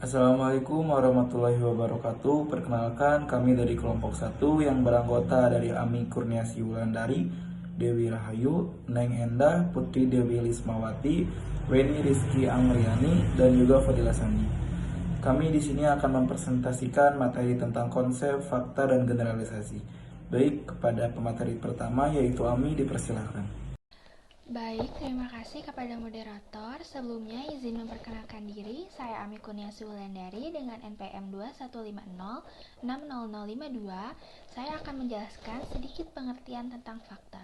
Assalamualaikum warahmatullahi wabarakatuh. Perkenalkan, kami dari kelompok 1 yang beranggota dari Ami Kurniasi Wulandari, Dewi Rahayu, Neng Endah, Putri Dewi Lismawati, Weni Rizky Angriani, dan juga Fadila Sandi. Kami di sini akan mempresentasikan materi tentang konsep, fakta, dan generalisasi. Baik, kepada pemateri pertama yaitu Ami, dipersilahkan. Baik, terima kasih kepada moderator. Sebelumnya izin memperkenalkan diri, saya Ami Kurniasi Wulandari dengan NPM 215060052. Saya akan menjelaskan sedikit pengertian tentang fakta.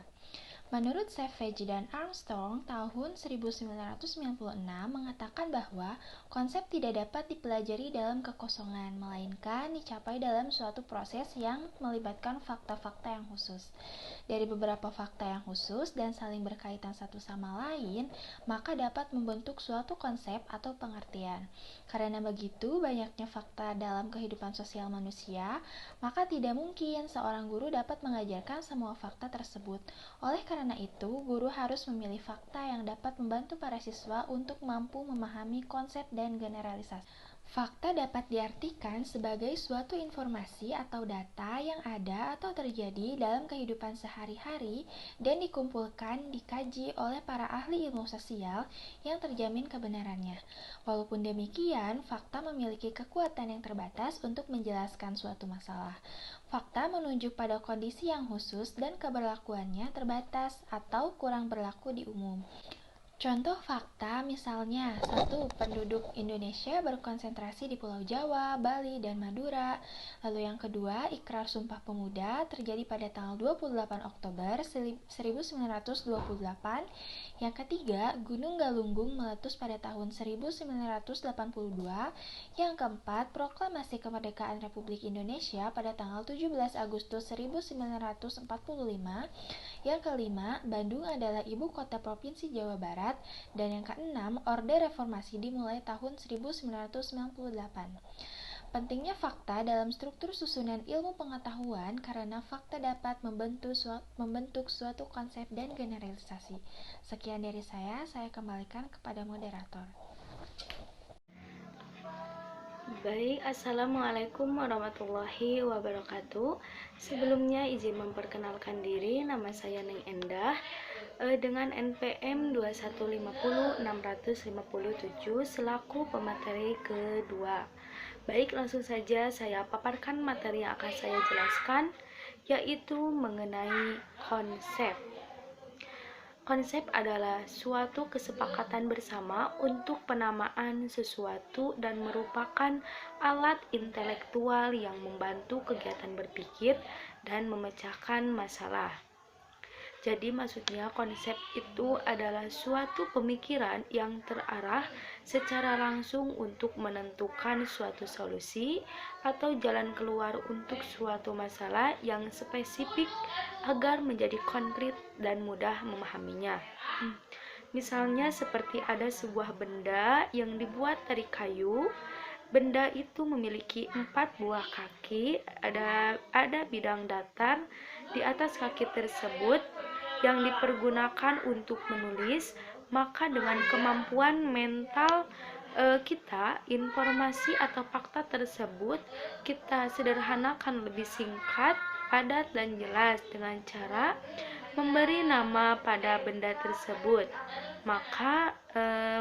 Menurut Savage dan Armstrong, tahun 1996 mengatakan bahwa konsep tidak dapat dipelajari dalam kekosongan, melainkan dicapai dalam suatu proses yang melibatkan fakta-fakta yang khusus. Dari beberapa fakta yang khusus dan saling berkaitan satu sama lain, maka dapat membentuk suatu konsep atau pengertian. Karena begitu banyaknya fakta dalam kehidupan sosial manusia, maka tidak mungkin seorang guru dapat mengajarkan semua fakta tersebut. Oleh karena itu, guru harus memilih fakta yang dapat membantu para siswa untuk mampu memahami konsep dan generalisasi. Fakta dapat diartikan sebagai suatu informasi atau data yang ada atau terjadi dalam kehidupan sehari-hari dan dikumpulkan, dikaji oleh para ahli ilmu sosial yang terjamin kebenarannya. Walaupun demikian, fakta memiliki kekuatan yang terbatas untuk menjelaskan suatu masalah. Fakta menunjuk pada kondisi yang khusus dan keberlakuannya terbatas atau kurang berlaku di umum. Contoh fakta misalnya, 1. Penduduk Indonesia berkonsentrasi di Pulau Jawa, Bali, dan Madura. Lalu yang kedua, Ikrar Sumpah Pemuda terjadi pada tanggal 28 Oktober 1928. Yang ketiga, Gunung Galunggung meletus pada tahun 1982. Yang keempat, Proklamasi Kemerdekaan Republik Indonesia pada tanggal 17 Agustus 1945. Yang kelima, Bandung adalah ibu kota Provinsi Jawa Barat. Dan yang keenam, Orde Reformasi dimulai tahun 1998. Pentingnya fakta dalam struktur susunan ilmu pengetahuan karena fakta dapat membentuk suatu konsep dan generalisasi. Sekian dari saya kembalikan kepada moderator. Baik, Assalamualaikum warahmatullahi wabarakatuh. Sebelumnya izin memperkenalkan diri, nama saya Neng Endah dengan NPM 2150657 selaku pemateri kedua. Baik, langsung saja saya paparkan materi yang akan saya jelaskan, yaitu mengenai konsep. Konsep adalah suatu kesepakatan bersama untuk penamaan sesuatu dan merupakan alat intelektual yang membantu kegiatan berpikir dan memecahkan masalah. Jadi maksudnya konsep itu adalah suatu pemikiran yang terarah secara langsung untuk menentukan suatu solusi atau jalan keluar untuk suatu masalah yang spesifik agar menjadi konkret dan mudah memahaminya. Misalnya seperti ada sebuah benda yang dibuat dari kayu. Benda itu memiliki 4 buah kaki, ada bidang datar di atas kaki tersebut yang dipergunakan untuk menulis. Maka dengan kemampuan mental kita, informasi atau fakta tersebut kita sederhanakan lebih singkat, padat, dan jelas dengan cara memberi nama pada benda tersebut. Maka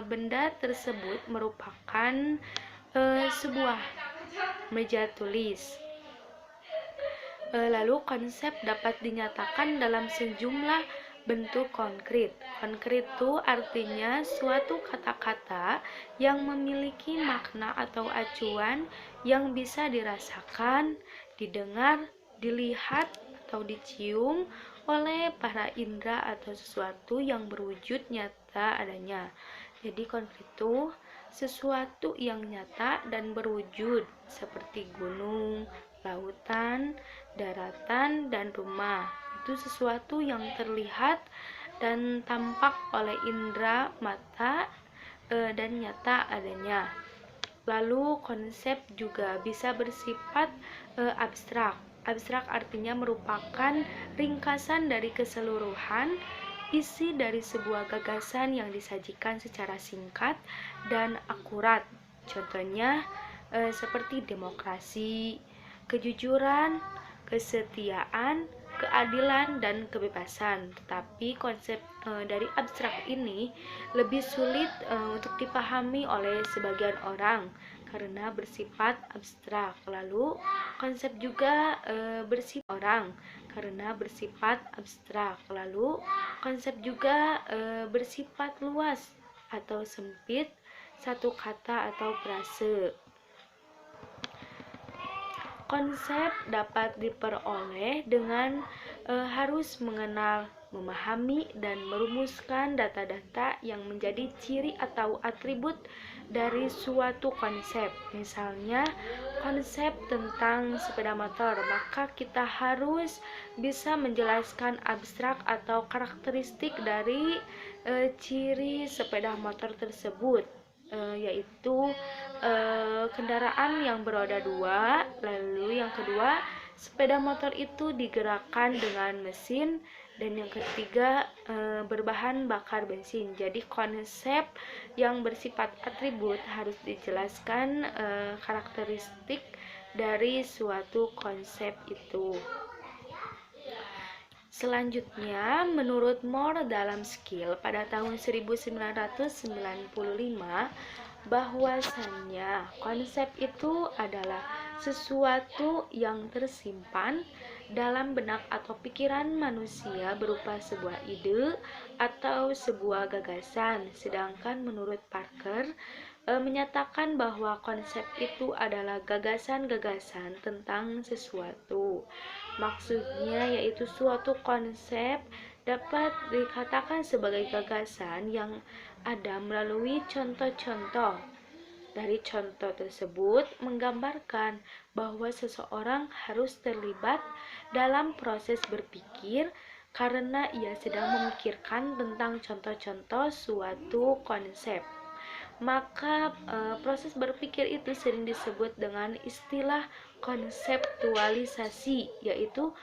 benda tersebut merupakan sebuah meja tulis. Lalu konsep dapat dinyatakan dalam sejumlah bentuk konkret. Konkret itu artinya suatu kata-kata yang memiliki makna atau acuan yang bisa dirasakan, didengar, dilihat, atau dicium oleh para indera atau sesuatu yang berwujud nyata adanya. Jadi konkret itu sesuatu yang nyata dan berwujud seperti gunung, lautan, daratan, dan rumah. Itu sesuatu yang terlihat dan tampak oleh indera mata dan nyata adanya. Lalu konsep juga bisa bersifat abstrak. Abstrak artinya merupakan ringkasan dari keseluruhan isi dari sebuah gagasan yang disajikan secara singkat dan akurat. Contohnya, seperti demokrasi, kejujuran, kesetiaan, keadilan, dan kebebasan. Tetapi konsep dari abstrak ini lebih sulit untuk dipahami oleh sebagian orang karena bersifat abstrak. Lalu konsep juga bersifat abstrak. Lalu konsep juga bersifat luas atau sempit, satu kata atau frase. Konsep dapat diperoleh dengan harus mengenal, memahami, dan merumuskan data-data yang menjadi ciri atau atribut dari suatu konsep. Misalnya, konsep tentang sepeda motor, maka kita harus bisa menjelaskan abstrak atau karakteristik dari ciri sepeda motor tersebut, yaitu kendaraan yang beroda dua. Lalu yang kedua, sepeda motor itu digerakkan dengan mesin, dan yang ketiga berbahan bakar bensin. Jadi konsep yang bersifat atribut harus dijelaskan karakteristik dari suatu konsep itu. Selanjutnya, menurut Moore dalam Skill pada tahun 1995, bahwasannya konsep itu adalah sesuatu yang tersimpan dalam benak atau pikiran manusia berupa sebuah ide atau sebuah gagasan. Sedangkan menurut Parker menyatakan bahwa konsep itu adalah gagasan-gagasan tentang sesuatu. Maksudnya yaitu suatu konsep dapat dikatakan sebagai gagasan yang ada melalui contoh-contoh. Dari contoh tersebut menggambarkan bahwa seseorang harus terlibat dalam proses berpikir karena ia sedang memikirkan tentang contoh-contoh suatu konsep. Maka proses berpikir itu sering disebut dengan istilah konseptualisasi, yaitu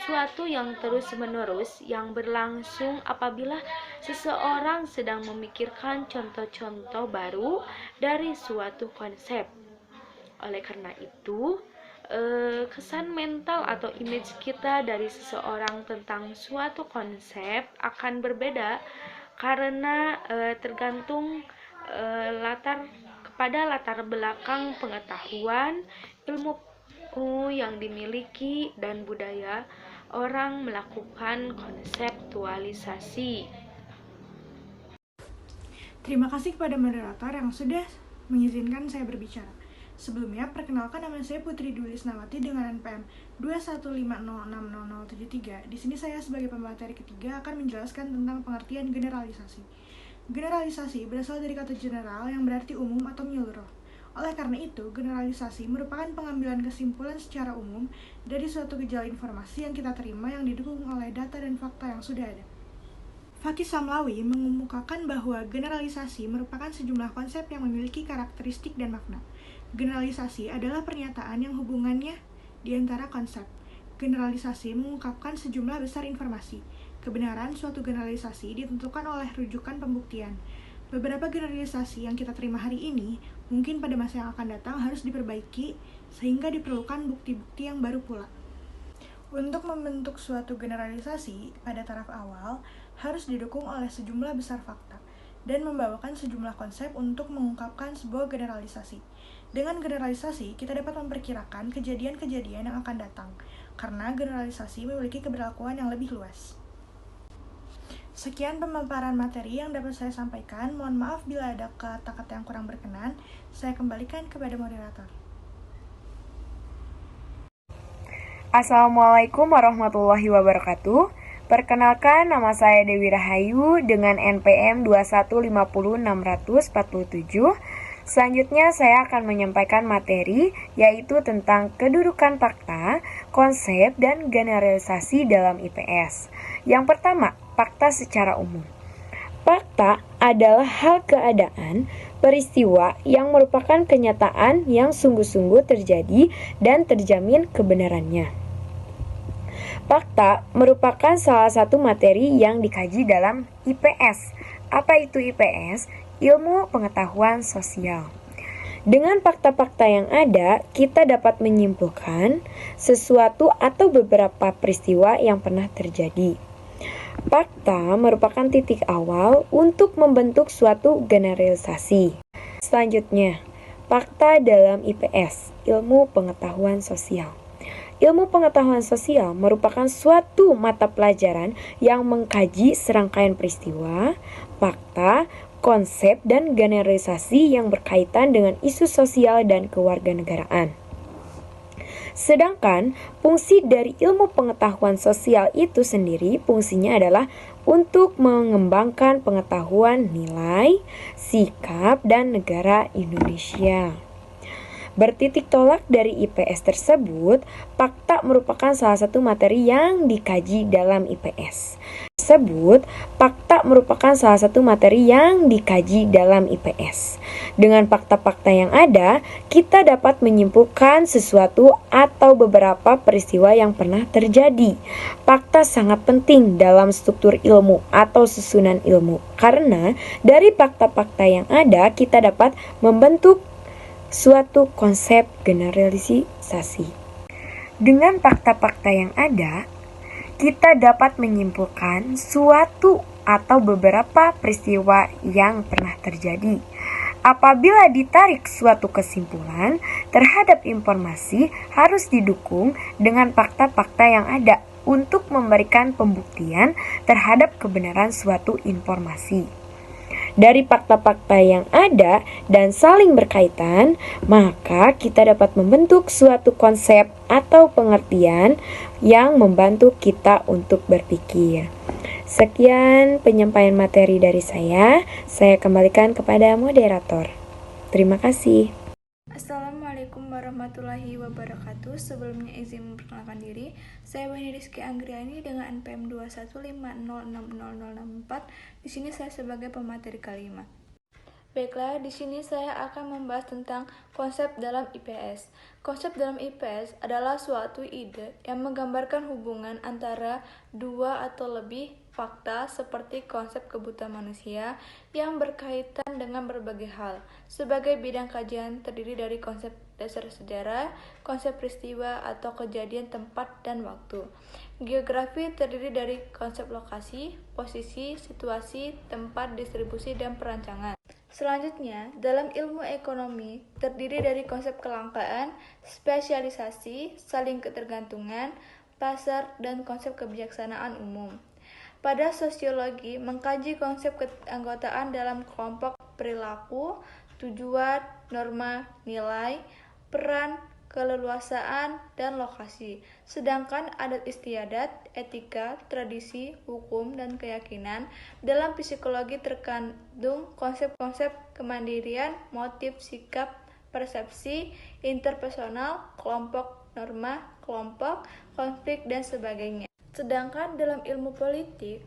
suatu yang terus-menerus yang berlangsung apabila seseorang sedang memikirkan contoh-contoh baru dari suatu konsep. Oleh karena itu, kesan mental atau image kita dari seseorang tentang suatu konsep akan berbeda karena tergantung latar belakang pengetahuan, ilmu yang dimiliki, dan budaya orang melakukan konseptualisasi. Terima kasih kepada moderator yang sudah mengizinkan saya berbicara. Sebelumnya, perkenalkan nama saya Putri Dwi Lisnawati dengan NPM 215060073. Di sini saya sebagai pemateri ketiga akan menjelaskan tentang pengertian generalisasi. Generalisasi berasal dari kata general yang berarti umum atau menyeluruh. Oleh karena itu, generalisasi merupakan pengambilan kesimpulan secara umum dari suatu gejala informasi yang kita terima yang didukung oleh data dan fakta yang sudah ada. Fakih Samlawi mengemukakan bahwa generalisasi merupakan sejumlah konsep yang memiliki karakteristik dan makna. Generalisasi adalah pernyataan yang hubungannya di antara konsep. Generalisasi mengungkapkan sejumlah besar informasi. Kebenaran suatu generalisasi ditentukan oleh rujukan pembuktian. Beberapa generalisasi yang kita terima hari ini mungkin pada masa yang akan datang harus diperbaiki sehingga diperlukan bukti-bukti yang baru pula. Untuk membentuk suatu generalisasi pada taraf awal harus didukung oleh sejumlah besar fakta dan membawakan sejumlah konsep untuk mengungkapkan sebuah generalisasi. Dengan generalisasi, kita dapat memperkirakan kejadian-kejadian yang akan datang, karena generalisasi memiliki keberlakuan yang lebih luas. Sekian pemaparan materi yang dapat saya sampaikan. Mohon maaf bila ada kata-kata yang kurang berkenan. Saya kembalikan kepada moderator. Assalamualaikum warahmatullahi wabarakatuh. Perkenalkan, nama saya Dewi Rahayu dengan NPM 2150647. Selanjutnya saya akan menyampaikan materi yaitu tentang kedudukan fakta, konsep, dan generalisasi dalam IPS. Yang pertama, fakta secara umum. Fakta adalah hal keadaan, peristiwa yang merupakan kenyataan yang sungguh-sungguh terjadi dan terjamin kebenarannya. Fakta merupakan salah satu materi yang dikaji dalam IPS. Apa itu IPS? Ilmu pengetahuan sosial. Dengan fakta-fakta yang ada, kita dapat menyimpulkan sesuatu atau beberapa peristiwa yang pernah terjadi. Fakta merupakan titik awal untuk membentuk suatu generalisasi. Selanjutnya, fakta dalam IPS, ilmu pengetahuan sosial. Ilmu pengetahuan sosial merupakan suatu mata pelajaran yang mengkaji serangkaian peristiwa, fakta, konsep, dan generalisasi yang berkaitan dengan isu sosial dan kewarganegaraan. Sedangkan fungsi dari ilmu pengetahuan sosial itu sendiri fungsinya adalah untuk mengembangkan pengetahuan nilai, sikap, dan negara Indonesia. Bertitik tolak dari IPS tersebut, fakta merupakan salah satu materi yang dikaji dalam IPS. Dengan fakta-fakta yang ada, kita dapat menyimpulkan sesuatu atau beberapa peristiwa yang pernah terjadi. Fakta sangat penting dalam struktur ilmu atau susunan ilmu, karena dari fakta-fakta yang ada, kita dapat membentuk suatu konsep generalisasi. Dengan fakta-fakta yang ada, kita dapat menyimpulkan suatu atau beberapa peristiwa yang pernah terjadi. Apabila ditarik suatu kesimpulan terhadap informasi, harus didukung dengan fakta-fakta yang ada untuk memberikan pembuktian terhadap kebenaran suatu informasi. Dari fakta-fakta yang ada dan saling berkaitan, maka kita dapat membentuk suatu konsep atau pengertian yang membantu kita untuk berpikir. Sekian penyampaian materi dari saya kembalikan kepada moderator. Terima kasih. Assalamualaikum warahmatullahi wabarakatuh. Sebelumnya izin memperkenalkan diri. Saya Wahni Rizky Anggriani dengan NPM 215060064. Di sini saya sebagai pemateri kelima. Baiklah, di sini saya akan membahas tentang konsep dalam IPS. Konsep dalam IPS adalah suatu ide yang menggambarkan hubungan antara dua atau lebih fakta seperti konsep kebutuhan manusia yang berkaitan dengan berbagai hal. Sebagai bidang kajian terdiri dari konsep dasar sejarah, konsep peristiwa atau kejadian tempat dan waktu. Geografi terdiri dari konsep lokasi, posisi, situasi, tempat, distribusi, dan perancangan. Selanjutnya, dalam ilmu ekonomi terdiri dari konsep kelangkaan, spesialisasi, saling ketergantungan, pasar, dan konsep kebijaksanaan umum. Pada sosiologi, mengkaji konsep keanggotaan dalam kelompok perilaku, tujuan, norma, nilai, peran, keleluasaan, dan lokasi. Sedangkan adat istiadat, etika, tradisi, hukum, dan keyakinan dalam psikologi terkandung konsep-konsep kemandirian, motif, sikap, persepsi, interpersonal, kelompok, norma, kelompok, konflik, dan sebagainya. Sedangkan dalam ilmu politik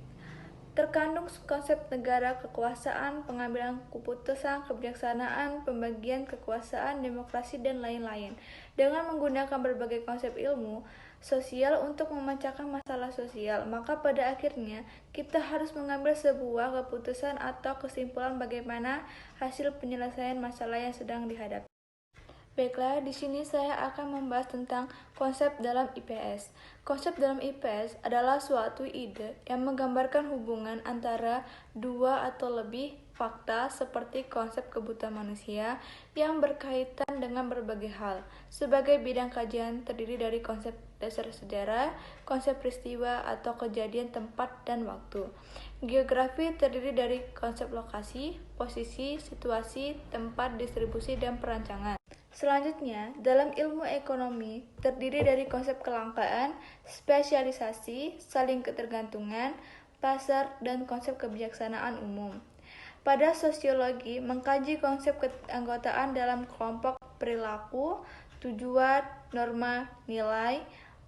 terkandung konsep negara, kekuasaan, pengambilan keputusan, kebijaksanaan, pembagian kekuasaan, demokrasi, dan lain-lain. Dengan menggunakan berbagai konsep ilmu sosial untuk memecahkan masalah sosial, maka pada akhirnya kita harus mengambil sebuah keputusan atau kesimpulan bagaimana hasil penyelesaian masalah yang sedang dihadapi. Baiklah, di sini saya akan membahas tentang konsep dalam IPS. Konsep dalam IPS adalah suatu ide yang menggambarkan hubungan antara dua atau lebih fakta seperti konsep kebutuhan manusia yang berkaitan dengan berbagai hal. Sebagai bidang kajian terdiri dari konsep dasar sejarah, konsep peristiwa atau kejadian tempat dan waktu. Geografi terdiri dari konsep lokasi, posisi, situasi, tempat, distribusi, dan perancangan. Selanjutnya, dalam ilmu ekonomi terdiri dari konsep kelangkaan, spesialisasi, saling ketergantungan, pasar, dan konsep kebijaksanaan umum. Pada sosiologi, mengkaji konsep keanggotaan dalam kelompok perilaku, tujuan, norma, nilai,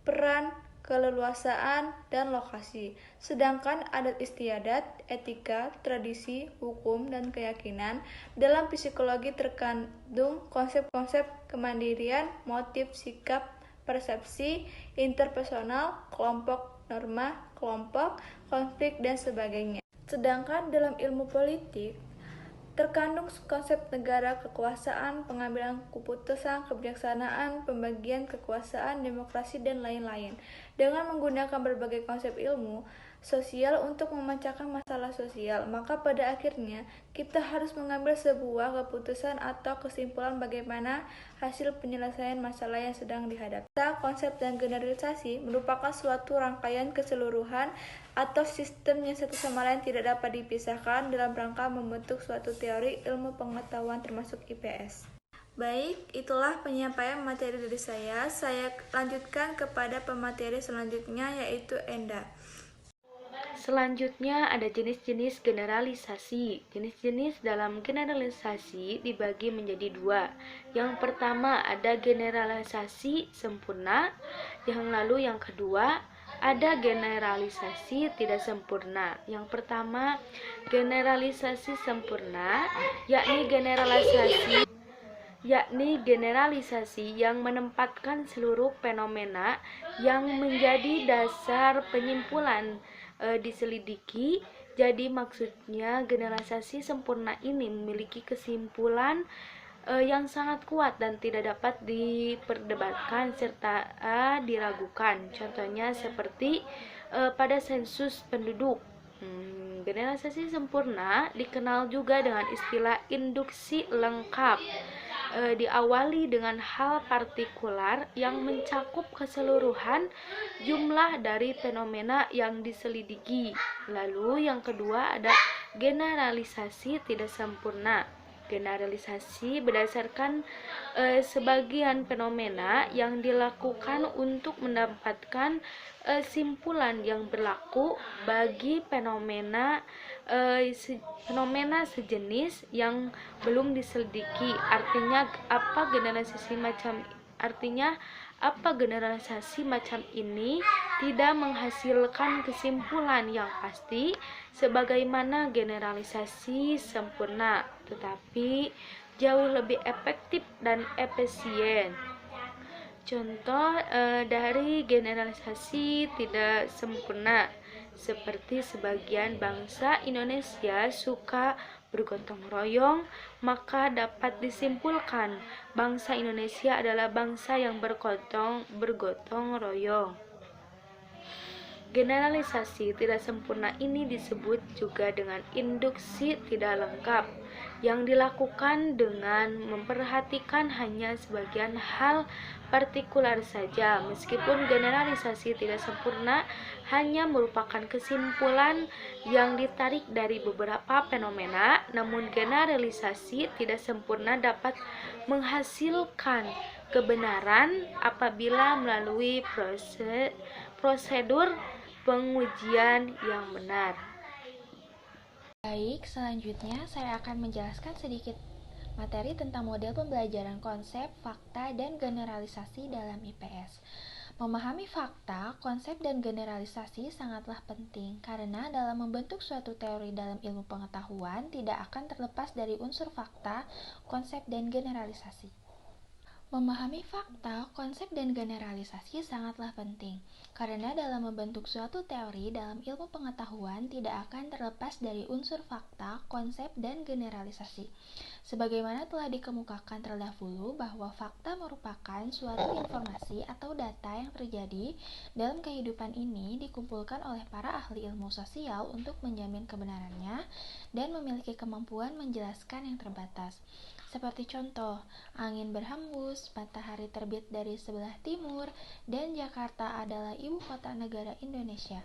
peran, keleluasaan, dan lokasi. Sedangkan adat istiadat, etika, tradisi, hukum, dan keyakinan dalam psikologi terkandung konsep-konsep kemandirian, motif, sikap, persepsi, interpersonal, kelompok, norma, kelompok, konflik, dan sebagainya. Sedangkan dalam ilmu politik terkandung konsep negara, kekuasaan, pengambilan keputusan, kebijaksanaan, pembagian kekuasaan, demokrasi, dan lain-lain. Dengan menggunakan berbagai konsep ilmu sosial untuk memecahkan masalah sosial, maka pada akhirnya kita harus mengambil sebuah keputusan atau kesimpulan bagaimana hasil penyelesaian masalah yang sedang dihadapi. Konsep dan generalisasi merupakan suatu rangkaian keseluruhan atau sistem yang satu sama lain tidak dapat dipisahkan dalam rangka membentuk suatu teori ilmu pengetahuan termasuk IPS. Baik, itulah penyampaian materi dari saya. Saya lanjutkan kepada pemateri selanjutnya, yaitu Enda. Selanjutnya ada jenis-jenis generalisasi. Jenis-jenis dalam generalisasi dibagi menjadi dua. Yang pertama ada generalisasi sempurna, yang kedua ada generalisasi tidak sempurna. Yang pertama, generalisasi sempurna, yakni generalisasi yang menempatkan seluruh fenomena yang menjadi dasar penyimpulan diselidiki. Jadi maksudnya generalisasi sempurna ini memiliki kesimpulan yang sangat kuat dan tidak dapat diperdebatkan serta diragukan. Contohnya seperti pada sensus penduduk. Generalisasi sempurna dikenal juga dengan istilah induksi lengkap. Diawali dengan hal partikular yang mencakup keseluruhan jumlah dari fenomena yang diselidiki. Lalu yang kedua ada generalisasi tidak sempurna. Generalisasi berdasarkan sebagian fenomena yang dilakukan untuk mendapatkan simpulan yang berlaku bagi fenomena sejenis yang belum diselidiki. Artinya apa generalisasi macam ini tidak menghasilkan kesimpulan yang pasti sebagaimana generalisasi sempurna, tetapi jauh lebih efektif dan efisien. Contoh dari generalisasi tidak sempurna, seperti sebagian bangsa Indonesia suka bergotong royong, maka dapat disimpulkan bangsa Indonesia adalah bangsa yang bergotong royong. Generalisasi tidak sempurna ini disebut juga dengan induksi tidak lengkap, yang dilakukan dengan memperhatikan hanya sebagian hal partikular saja. Meskipun generalisasi tidak sempurna hanya merupakan kesimpulan yang ditarik dari beberapa fenomena, namun generalisasi tidak sempurna dapat menghasilkan kebenaran apabila melalui prosedur pengujian yang benar. Baik, selanjutnya saya akan menjelaskan sedikit materi tentang model pembelajaran konsep, fakta, dan generalisasi dalam IPS. Memahami fakta, konsep, dan generalisasi sangatlah penting karena dalam membentuk suatu teori dalam ilmu pengetahuan tidak akan terlepas dari unsur fakta, konsep, dan generalisasi. Memahami fakta, konsep, dan generalisasi sangatlah penting, karena dalam membentuk suatu teori dalam ilmu pengetahuan tidak akan terlepas dari unsur fakta, konsep, dan generalisasi. Sebagaimana telah dikemukakan terdahulu bahwa fakta merupakan suatu informasi atau data yang terjadi dalam kehidupan ini dikumpulkan oleh para ahli ilmu sosial untuk menjamin kebenarannya dan memiliki kemampuan menjelaskan yang terbatas. Seperti contoh, angin berhembus, matahari terbit dari sebelah timur, dan Jakarta adalah ibu kota negara Indonesia.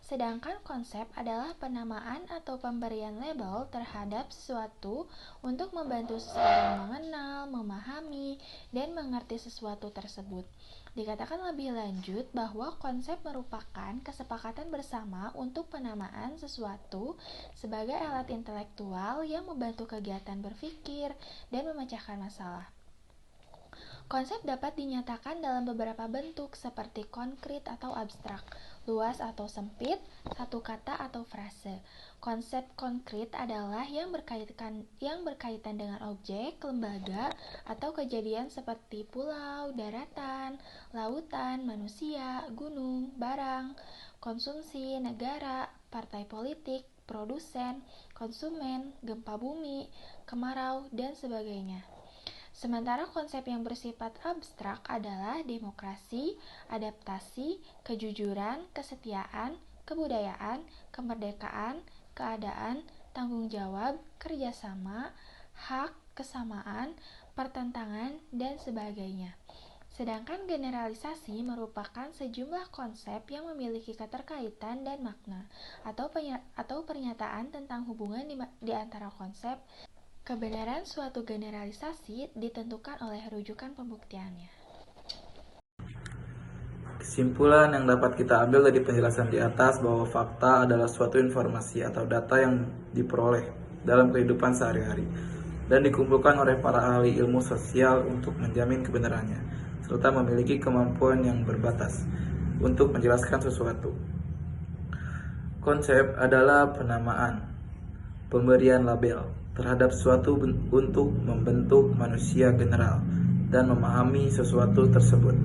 Sedangkan konsep adalah penamaan atau pemberian label terhadap sesuatu untuk membantu seseorang mengenal, memahami, dan mengerti sesuatu tersebut. Dikatakan lebih lanjut bahwa konsep merupakan kesepakatan bersama untuk penamaan sesuatu sebagai alat intelektual yang membantu kegiatan berpikir dan memecahkan masalah. Konsep dapat dinyatakan dalam beberapa bentuk seperti konkret atau abstrak, luas atau sempit, satu kata atau frase. Konsep konkret adalah yang berkaitan dengan objek, lembaga, atau kejadian seperti pulau, daratan, lautan, manusia, gunung, barang, konsumsi, negara, partai politik, produsen, konsumen, gempa bumi, kemarau, dan sebagainya. Sementara konsep yang bersifat abstrak adalah demokrasi, adaptasi, kejujuran, kesetiaan, kebudayaan, kemerdekaan, keadaan, tanggung jawab, kerjasama, hak, kesamaan, pertentangan, dan sebagainya. Sedangkan generalisasi merupakan sejumlah konsep yang memiliki keterkaitan dan makna, atau pernyataan tentang hubungan di antara konsep. Kebenaran suatu generalisasi ditentukan oleh rujukan pembuktiannya. Kesimpulan yang dapat kita ambil dari penjelasan di atas bahwa fakta adalah suatu informasi atau data yang diperoleh dalam kehidupan sehari-hari dan dikumpulkan oleh para ahli ilmu sosial untuk menjamin kebenarannya, serta memiliki kemampuan yang berbatas untuk menjelaskan sesuatu. Konsep adalah penamaan, pemberian label terhadap suatu untuk membentuk manusia general dan memahami sesuatu tersebut.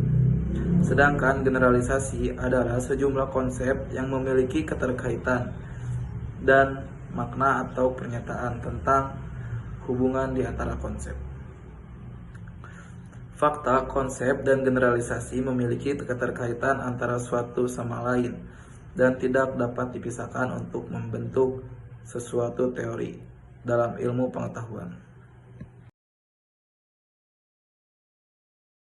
Sedangkan generalisasi adalah sejumlah konsep yang memiliki keterkaitan dan makna atau pernyataan tentang hubungan di antara konsep. Fakta, konsep, dan generalisasi memiliki keterkaitan antara suatu sama lain dan tidak dapat dipisahkan untuk membentuk sesuatu teori dalam ilmu pengetahuan.